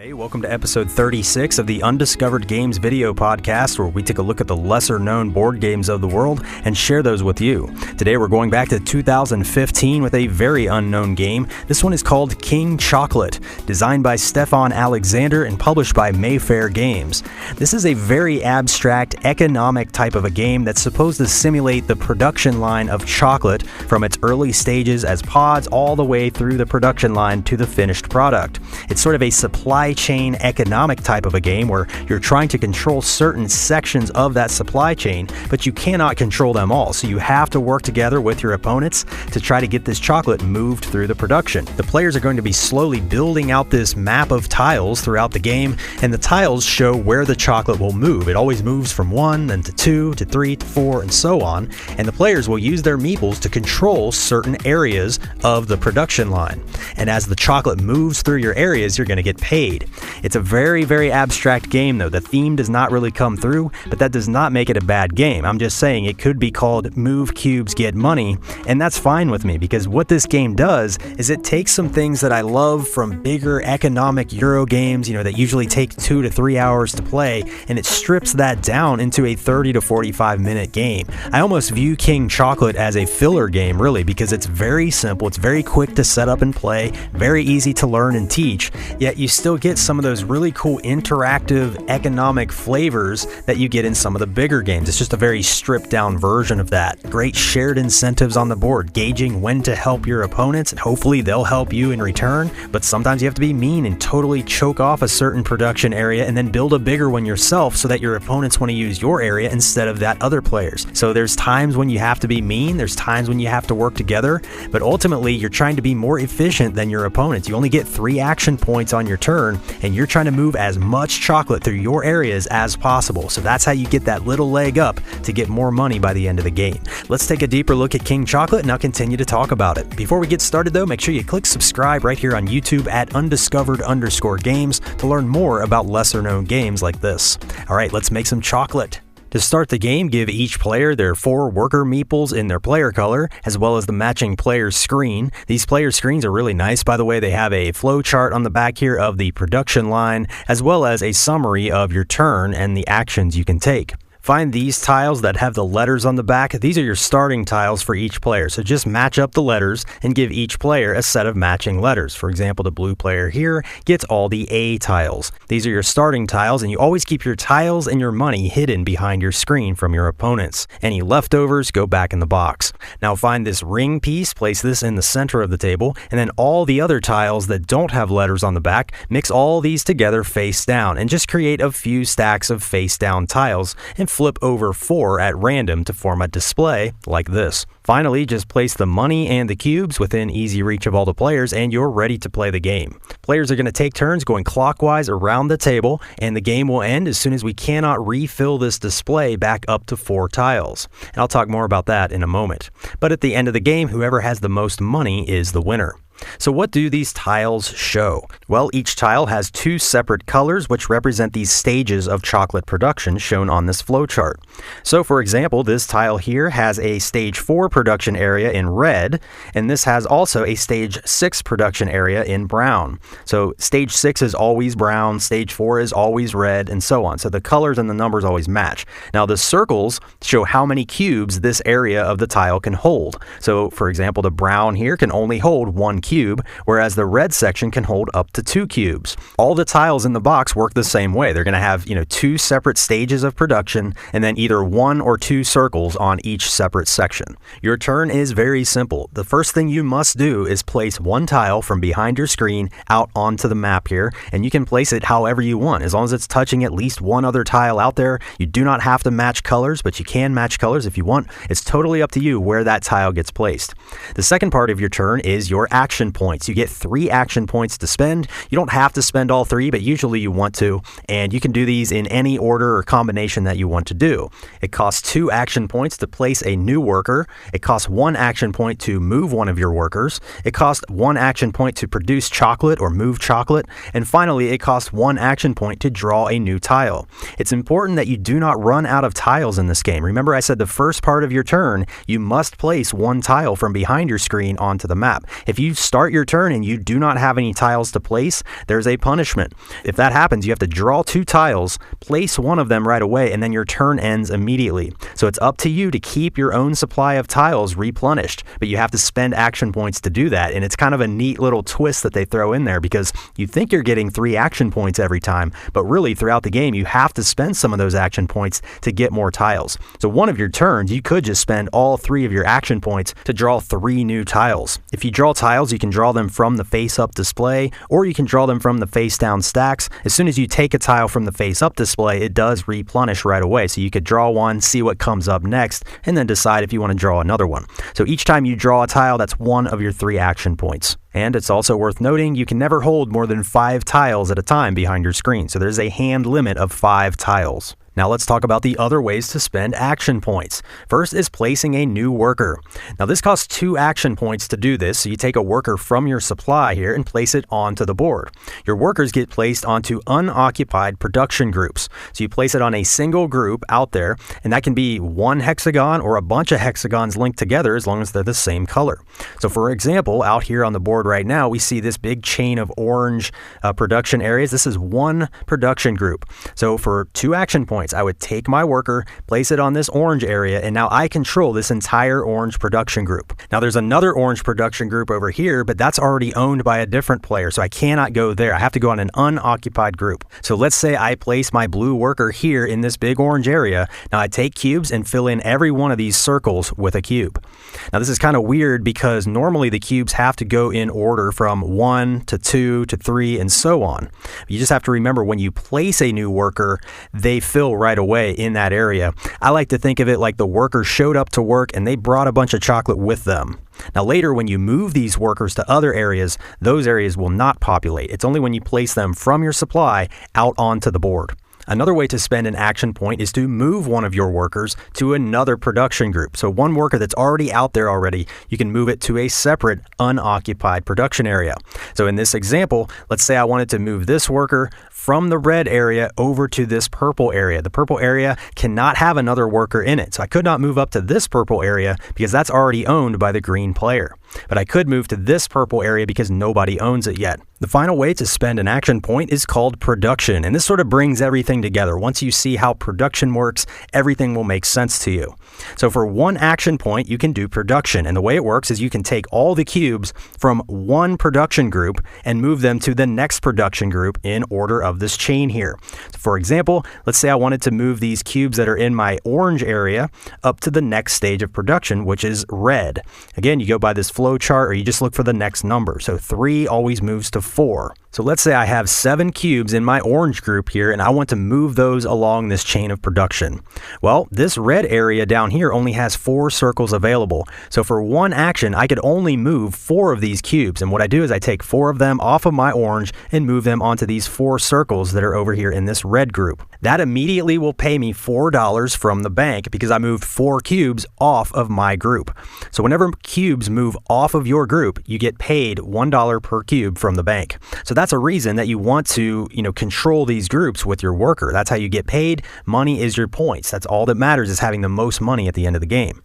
Hey, welcome to episode 36 of the Undiscovered Games video podcast, where we take a look at the lesser-known board games of the world and share those with you. Today we're going back to 2015 with a very unknown game. This one is called King Chocolate, designed by Stefan Alexander and published by Mayfair Games. This is a very abstract, economic type of a game that's supposed to simulate the production line of chocolate from its early stages as pods all the way through the production line to the finished product. It's sort of a supply chain economic type of a game where you're trying to control certain sections of that supply chain, but you cannot control them all. So you have to work together with your opponents to try to get this chocolate moved through the production. The players are going to be slowly building out this map of tiles throughout the game, and the tiles show where the chocolate will move. It always moves from 1, then to 2, to 3, to 4, and so on. And the players will use their meeples to control certain areas of the production line. And as the chocolate moves through your areas, you're going to get paid. It's a very, very abstract game, though. The theme does not really come through, but that does not make it a bad game. I'm just saying it could be called Move Cubes, Get Money, and that's fine with me, because what this game does is it takes some things that I love from bigger economic Euro games, that usually take 2 to 3 hours to play, and it strips that down into a 30 to 45 minute game. I almost view King Chocolate as a filler game, really, because it's very simple, it's very quick to set up and play, very easy to learn and teach, yet you still get some of those really cool interactive economic flavors that you get in some of the bigger games. It's just a very stripped down version of that. Great shared incentives on the board, gauging when to help your opponents, and hopefully they'll help you in return, but sometimes you have to be mean and totally choke off a certain production area and then build a bigger one yourself so that your opponents want to use your area instead of that other player's. So there's times when you have to be mean, there's times when you have to work together, but ultimately you're trying to be more efficient than your opponents. You only get 3 action points on your turn, and you're trying to move as much chocolate through your areas as possible. So that's how you get that little leg up to get more money by the end of the game. Let's take a deeper look at King Chocolate, and I'll continue to talk about it. Before we get started though, make sure you click subscribe right here on YouTube at undiscovered_games to learn more about lesser known games like this. Alright, let's make some chocolate. To start the game, give each player their 4 worker meeples in their player color, as well as the matching player screen. These player screens are really nice, by the way. They have a flow chart on the back here of the production line, as well as a summary of your turn and the actions you can take. Find these tiles that have the letters on the back. These are your starting tiles for each player. So just match up the letters and give each player a set of matching letters. For example, the blue player here gets all the A tiles. These are your starting tiles, and you always keep your tiles and your money hidden behind your screen from your opponents. Any leftovers go back in the box. Now find this ring piece, place this in the center of the table, and then all the other tiles that don't have letters on the back, mix all these together face down and just create a few stacks of face down tiles and flip over 4 at random to form a display like this. Finally, just place the money and the cubes within easy reach of all the players, and you're ready to play the game. Players are going to take turns going clockwise around the table, and the game will end as soon as we cannot refill this display back up to 4 tiles. And I'll talk more about that in a moment. But at the end of the game, whoever has the most money is the winner. So what do these tiles show? Well, each tile has 2 separate colors which represent these stages of chocolate production shown on this flowchart. So for example, this tile here has a stage 4 production area in red, and this has also a stage 6 production area in brown. So stage 6 is always brown, stage 4 is always red, and so on. So the colors and the numbers always match. Now the circles show how many cubes this area of the tile can hold. So for example, the brown here can only hold 1 cube, whereas the red section can hold up to 2 cubes. All the tiles in the box work the same way. They're going to have, 2 separate stages of production, and then either 1 or 2 circles on each separate section. Your turn is very simple. The first thing you must do is place 1 tile from behind your screen out onto the map here, and you can place it however you want, as long as it's touching at least 1 other tile out there. You do not have to match colors, but you can match colors if you want. It's totally up to you where that tile gets placed. The second part of your turn is your action points. You get 3 action points to spend. You don't have to spend all 3, but usually you want to, and you can do these in any order or combination that you want to do. It costs 2 action points to place a new worker. It costs 1 action point to move one of your workers. It costs 1 action point to produce chocolate or move chocolate. And finally, it costs 1 action point to draw a new tile. It's important that you do not run out of tiles in this game. Remember, I said the first part of your turn, you must place 1 tile from behind your screen onto the map. If you start your turn and you do not have any tiles to place, there's a punishment. If that happens, you have to draw 2 tiles, place one of them right away, and then your turn ends immediately. So it's up to you to keep your own supply of tiles replenished, but you have to spend action points to do that. And it's kind of a neat little twist that they throw in there, because you think you're getting 3 action points every time, but really throughout the game, you have to spend some of those action points to get more tiles. So one of your turns, you could just spend all 3 of your action points to draw 3 new tiles. If you draw tiles, you can draw them from the face-up display, or you can draw them from the face-down stacks. As soon as you take a tile from the face-up display, it does replenish right away. So you could draw one, see what comes up next, and then decide if you want to draw another one. So each time you draw a tile, that's one of your 3 action points. And it's also worth noting, you can never hold more than 5 tiles at a time behind your screen. So there's a hand limit of 5 tiles. Now let's talk about the other ways to spend action points. First is placing a new worker. Now this costs 2 action points to do this, so you take a worker from your supply here and place it onto the board. Your workers get placed onto unoccupied production groups. So you place it on a single group out there, and that can be one hexagon or a bunch of hexagons linked together as long as they're the same color. So for example, out here on the board right now, we see this big chain of orange production areas. This is one production group. So for 2 action points, I would take my worker, place it on this orange area, and now I control this entire orange production group. Now there's another orange production group over here, but that's already owned by a different player, so I cannot go there. I have to go on an unoccupied group. So let's say I place my blue worker here in this big orange area. Now I take cubes and fill in every one of these circles with a cube. Now this is kind of weird because normally the cubes have to go in order from 1 to 2 to 3 and so on. You just have to remember, when you place a new worker, they fill right away in that area. I like to think of it like the workers showed up to work and they brought a bunch of chocolate with them. Now later, when you move these workers to other areas, those areas will not populate. It's only when you place them from your supply out onto the board. Another way to spend an action point is to move one of your workers to another production group. So one worker that's already out there already, you can move it to a separate unoccupied production area. So in this example, let's say I wanted to move this worker from the red area over to this purple area. The purple area cannot have another worker in it. So I could not move up to this purple area because that's already owned by the green player. But I could move to this purple area because nobody owns it yet. The final way to spend an action point is called production, and this sort of brings everything together. Once you see how production works, everything will make sense to you. So for 1 action point, you can do production, and the way it works is you can take all the cubes from one production group and move them to the next production group in order of this chain here. So for example, let's say I wanted to move these cubes that are in my orange area up to the next stage of production, which is red. Again, you go by this flow chart, or you just look for the next number. So 3 always moves to 4. So let's say I have 7 cubes in my orange group here, and I want to move those along this chain of production. Well, this red area down here only has 4 circles available. So for 1 action, I could only move 4 of these cubes. And what I do is I take 4 of them off of my orange and move them onto these 4 circles that are over here in this red group. That immediately will pay me $4 from the bank because I moved 4 cubes off of my group. So whenever cubes move off of your group, you get paid $1 per cube from the bank. So that's a reason that you want to, control these groups with your worker. That's how you get paid. Money is your points. That's all that matters, is having the most money at the end of the game.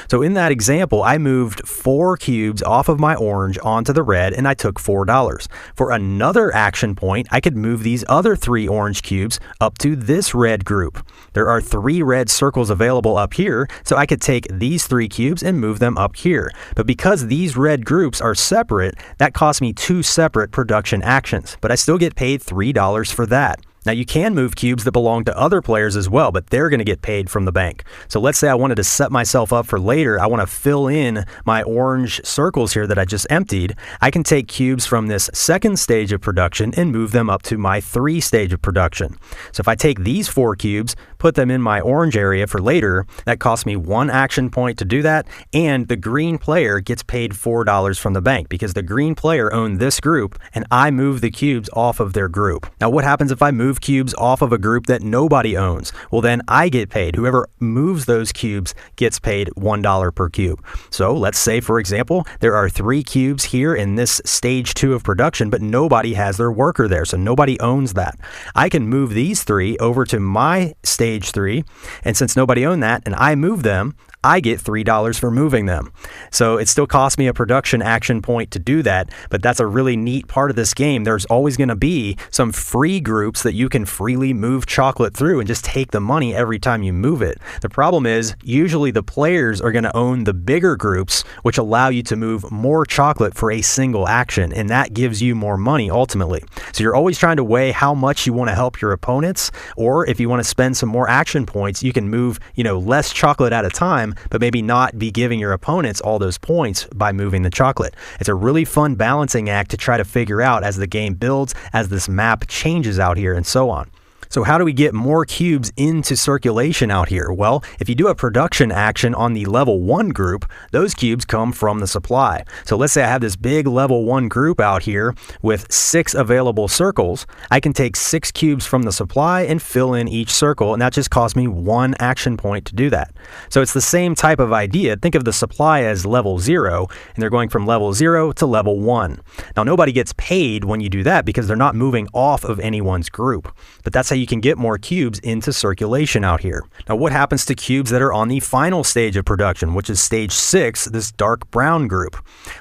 So in that example, I moved 4 cubes off of my orange onto the red, and I took $4. For another action point, I could move these other 3 orange cubes up to this red group. There are 3 red circles available up here, so I could take these 3 cubes and move them up here. But because these red groups are separate, that cost me 2 separate production actions, but I still get paid $3 for that. Now you can move cubes that belong to other players as well, but they're going to get paid from the bank. So let's say I wanted to set myself up for later. I want to fill in my orange circles here that I just emptied. I can take cubes from this second stage of production and move them up to my 3 stage of production. So if I take these 4 cubes, put them in my orange area for later, that costs me 1 action point to do that, and the green player gets paid $4 from the bank because the green player owned this group and I moved the cubes off of their group. Now what happens if I move cubes off of a group that nobody owns? Well, then I get paid. Whoever moves those cubes gets paid $1 per cube. So let's say, for example, there are 3 cubes here in this stage 2 of production, but nobody has their worker there, so nobody owns that. I can move these 3 over to my stage 3, and since nobody owned that and I move them, I get $3 for moving them. So it still costs me a production action point to do that, but that's a really neat part of this game. There's always going to be some free groups that you can freely move chocolate through and just take the money every time you move it. The problem is usually the players are going to own the bigger groups, which allow you to move more chocolate for a single action, and that gives you more money ultimately. So you're always trying to weigh how much you want to help your opponents, or if you want to spend some more action points, you can move, less chocolate at a time, but maybe not be giving your opponents all those points by moving the chocolate. It's a really fun balancing act to try to figure out as the game builds, as this map changes out here, and so on. So how do we get more cubes into circulation out here? Well, if you do a production action on the level 1 group, those cubes come from the supply. So let's say I have this big level 1 group out here with 6 available circles. I can take 6 cubes from the supply and fill in each circle, and that just costs me 1 action point to do that. So it's the same type of idea. Think of the supply as level 0, and they're going from level 0 to level 1. Now, nobody gets paid when you do that because they're not moving off of anyone's group. But that's how you can get more cubes into circulation out here. Now, what happens to cubes that are on the final stage of production, which is stage 6, this dark brown group?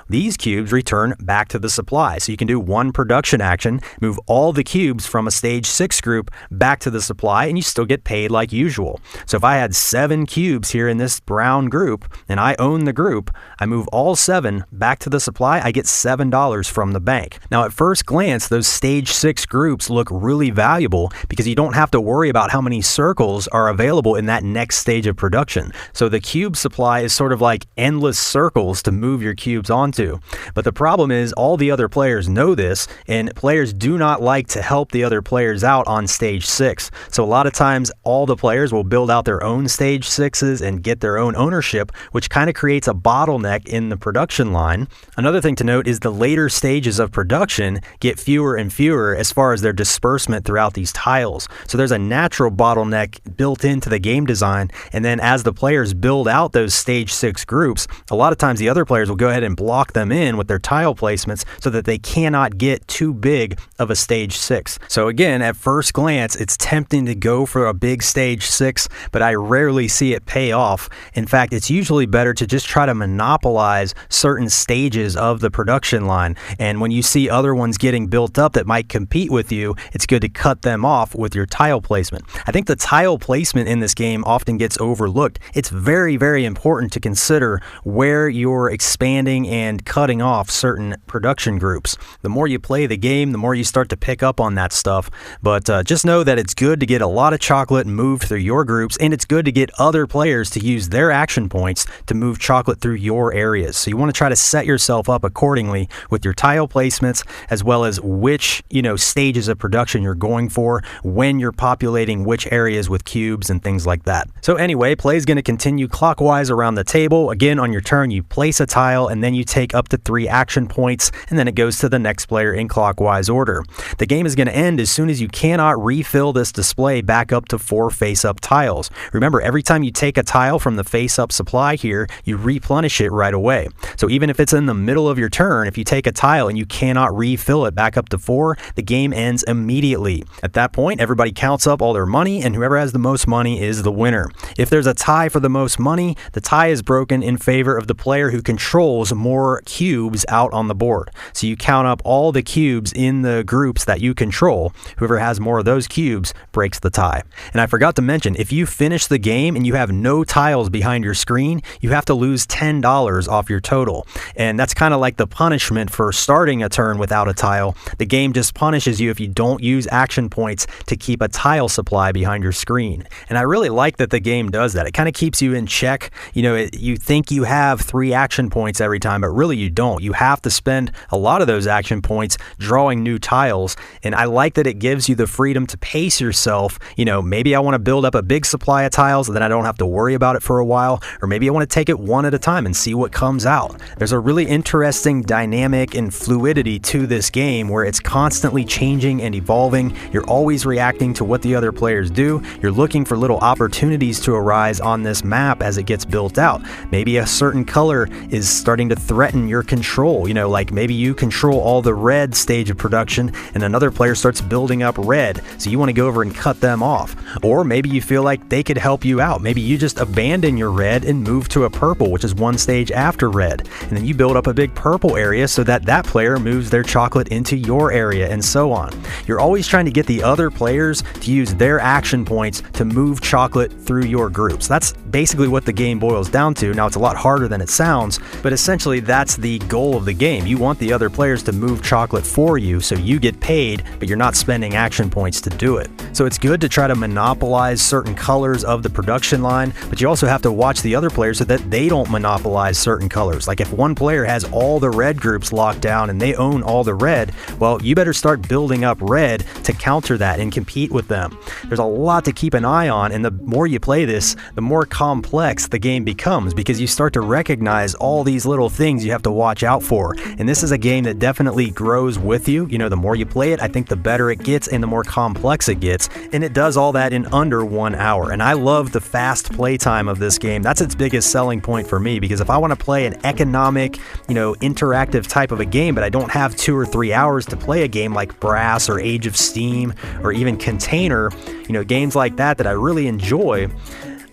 These cubes return back to the supply. So you can do 1 production action, move all the cubes from a stage 6 group back to the supply, and you still get paid like usual. So if I had 7 cubes here in this brown group, and I own the group, I move all 7 back to the supply, I get $7 from the bank. Now, at first glance, those stage 6 groups look really valuable because you don't have to worry about how many circles are available in that next stage of production. So the cube supply is sort of like endless circles to move your cubes onto. But the problem is all the other players know this, and players do not like to help the other players out on stage 6. So a lot of times all the players will build out their own stage 6s and get their own ownership, which kind of creates a bottleneck in the production line. Another thing to note is the later stages of production get fewer and fewer as far as their disbursement throughout these tiles. So there's a natural bottleneck built into the game design, and then as the players build out those stage 6 groups, a lot of times the other players will go ahead and block them in with their tile placements so that they cannot get too big of a stage 6. So again, at first glance, it's tempting to go for a big stage 6, but I rarely see it pay off. In fact, it's usually better to just try to monopolize certain stages of the production line, and when you see other ones getting built up that might compete with you, it's good to cut them off with your tile placement. I think the tile placement in this game often gets overlooked. It's very, very important to consider where you're expanding and cutting off certain production groups. The more you play the game, the more you start to pick up on that stuff. But just know that it's good to get a lot of chocolate moved through your groups, and it's good to get other players to use their action points to move chocolate through your areas. So you want to try to set yourself up accordingly with your tile placements, as well as which, stages of production you're going for, when you're populating which areas with cubes and things like that. So anyway, play is going to continue clockwise around the table. Again, on your turn, you place a tile, and then you take up to 3 action points, and then it goes to the next player in clockwise order. The game is going to end as soon as you cannot refill this display back up to 4 face-up tiles. Remember, every time you take a tile from the face-up supply here, you replenish it right away. So even if it's in the middle of your turn, if you take a tile and you cannot refill it back up to 4, the game ends immediately. At that point, everybody counts up all their money, and whoever has the most money is the winner. If there's a tie for the most money, the tie is broken in favor of the player who controls more cubes out on the board. So you count up all the cubes in the groups that you control. Whoever has more of those cubes breaks the tie. And I forgot to mention, if you finish the game and you have no tiles behind your screen, you have to lose $10 off your total. And that's kind of like the punishment for starting a turn without a tile. The game just punishes you if you don't use action points to keep a tile supply behind your screen. And I really like that the game does that. It kind of keeps you in check. You think you have 3 action points every time, but really you don't. You have to spend a lot of those action points drawing new tiles. And I like that it gives you the freedom to pace yourself. Maybe I want to build up a big supply of tiles and then I don't have to worry about it for a while. Or maybe I want to take it one at a time and see what comes out. There's a really interesting dynamic and fluidity to this game where it's constantly changing and evolving. You're always reacting reacting to what the other players do. You're looking for little opportunities to arise on this map as it gets built out. Maybe a certain color is starting to threaten your control. Like maybe you control all the red stage of production and another player starts building up red, so you want to go over and cut them off. Or maybe you feel like they could help you out. Maybe you just abandon your red and move to a purple, which is one stage after red, and then you build up a big purple area so that player moves their chocolate into your area, and so on. You're always trying to get the other players to use their action points to move chocolate through your groups. That's basically what the game boils down to. Now, it's a lot harder than it sounds, but essentially that's the goal of the game. You want the other players to move chocolate for you so you get paid, but you're not spending action points to do it. So it's good to try to monopolize certain colors of the production line, but you also have to watch the other players so that they don't monopolize certain colors. Like if one player has all the red groups locked down and they own all the red, well, you better start building up red to counter that and compete with them. There's a lot to keep an eye on, and the more you play this, the more complex the game becomes, because you start to recognize all these little things you have to watch out for. And this is a game that definitely grows with you. The more you play it, I think the better it gets and the more complex it gets, and it does all that in under 1 hour. And I love the fast play time of this game. That's its biggest selling point for me, because if I want to play an economic, interactive type of a game, but I don't have 2 or 3 hours to play a game like Brass or Age of Steam or even Container, games like that I really enjoy,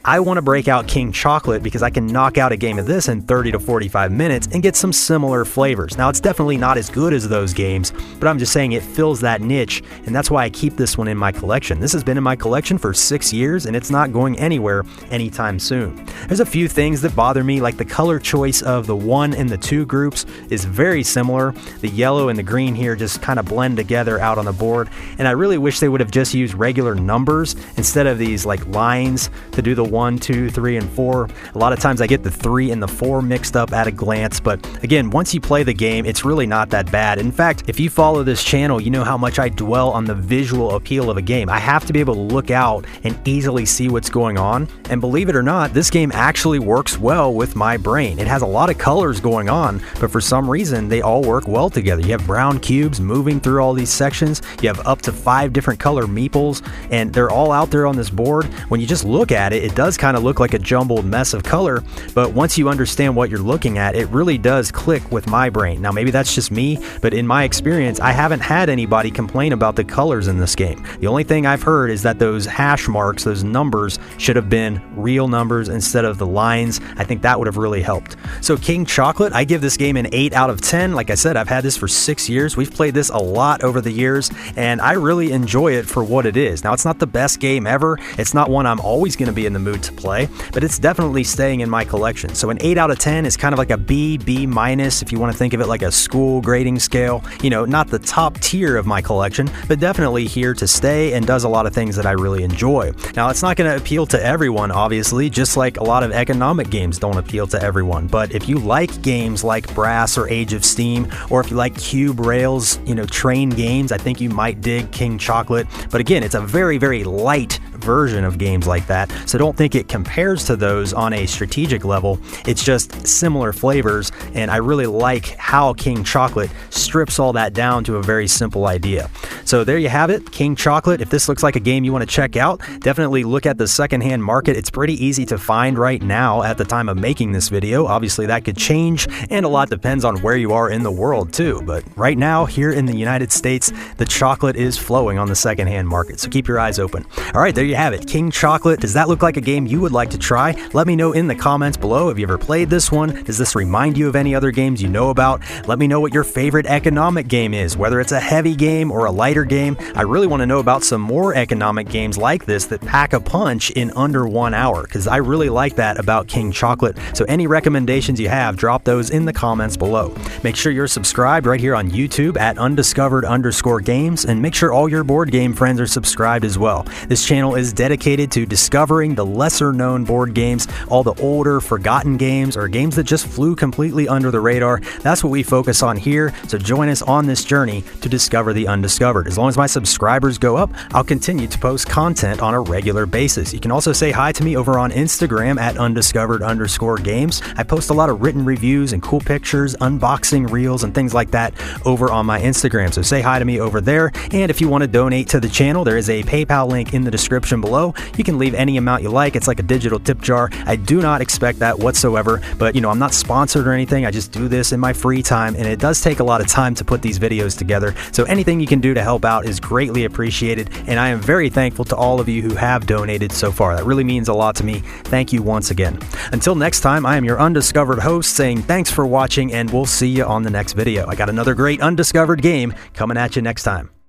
I want to break out King Chocolate because I can knock out a game of this in 30 to 45 minutes and get some similar flavors. Now, it's definitely not as good as those games, but I'm just saying it fills that niche, and that's why I keep this one in my collection. This has been in my collection for 6 years, and it's not going anywhere anytime soon. There's a few things that bother me, like the color choice of the 1 and the 2 groups is very similar. The yellow and the green here just kind of blend together out on the board, and I really wish they would have just used regular numbers instead of these like lines to do the 1, 2, 3, and 4. A lot of times I get the 3 and the 4 mixed up at a glance, but again, once you play the game, it's really not that bad. In fact, if you follow this channel, you know how much I dwell on the visual appeal of a game. I have to be able to look out and easily see what's going on, and believe it or not, this game actually works well with my brain. It has a lot of colors going on, but for some reason, they all work well together. You have brown cubes moving through all these sections. You have up to 5 different color meeples, and they're all out there on this board. When you just look at it, it does kind of look like a jumbled mess of color, but once you understand what you're looking at, it really does click with my brain. Now, maybe that's just me, but in my experience, I haven't had anybody complain about the colors in this game. The only thing I've heard is that those hash marks, those numbers, should have been real numbers instead of the lines. I think that would have really helped. So King Chocolate, I give this game an 8 out of 10. Like I said, I've had this for 6 years. We've played this a lot over the years, and I really enjoy it for what it is. Now, it's not the best game ever. It's not one I'm always going to be in the mood to play, but it's definitely staying in my collection. So an 8 out of 10 is kind of like a B, B minus, if you want to think of it like a school grading scale. Not the top tier of my collection, but definitely here to stay and does a lot of things that I really enjoy. Now, it's not going to appeal to everyone, obviously, just like a lot of economic games don't appeal to everyone. But if you like games like Brass or Age of Steam, or if you like cube rails, train games, I think you might dig King Chocolate. But again, it's a very, very light version of games like that, so don't think it compares to those on a strategic level. It's just similar flavors, and I really like how King Chocolate strips all that down to a very simple idea. So there you have it, King Chocolate. If this looks like a game you want to check out, definitely look at the secondhand market. It's pretty easy to find right now at the time of making this video. Obviously that could change, and a lot depends on where you are in the world too, but right now here in the United States, the chocolate is flowing on the secondhand market, so keep your eyes open. All right, there you have it, King Chocolate. Does that look like a game you would like to try? Let me know in the comments below. Have you ever played this one? Does this remind you of any other games you know about? Let me know what your favorite economic game is, whether it's a heavy game or a lighter game. I really want to know about some more economic games like this that pack a punch in under 1 hour, because I really like that about King Chocolate. So any recommendations you have, drop those in the comments below. Make sure you're subscribed right here on YouTube at undiscovered_games, and make sure all your board game friends are subscribed as well. This channel is dedicated to discovering the lesser-known board games, all the older, forgotten games, or games that just flew completely under the radar. That's what we focus on here, so join us on this journey to discover the undiscovered. As long as my subscribers go up, I'll continue to post content on a regular basis. You can also say hi to me over on Instagram at undiscovered_games. I post a lot of written reviews and cool pictures, unboxing reels, and things like that over on my Instagram. So say hi to me over there. And if you want to donate to the channel, there is a PayPal link in the description below. You can leave any amount you like. It's like a digital tip jar. I do not expect that whatsoever, but I'm not sponsored or anything. I just do this in my free time, and it does take a lot of time to put these videos together. So anything you can do to help out is greatly appreciated, and I am very thankful to all of you who have donated so far. That really means a lot to me. Thank you once again. Until next time, I am your Undiscovered host saying thanks for watching, and we'll see you on the next video. I got another great Undiscovered game coming at you next time.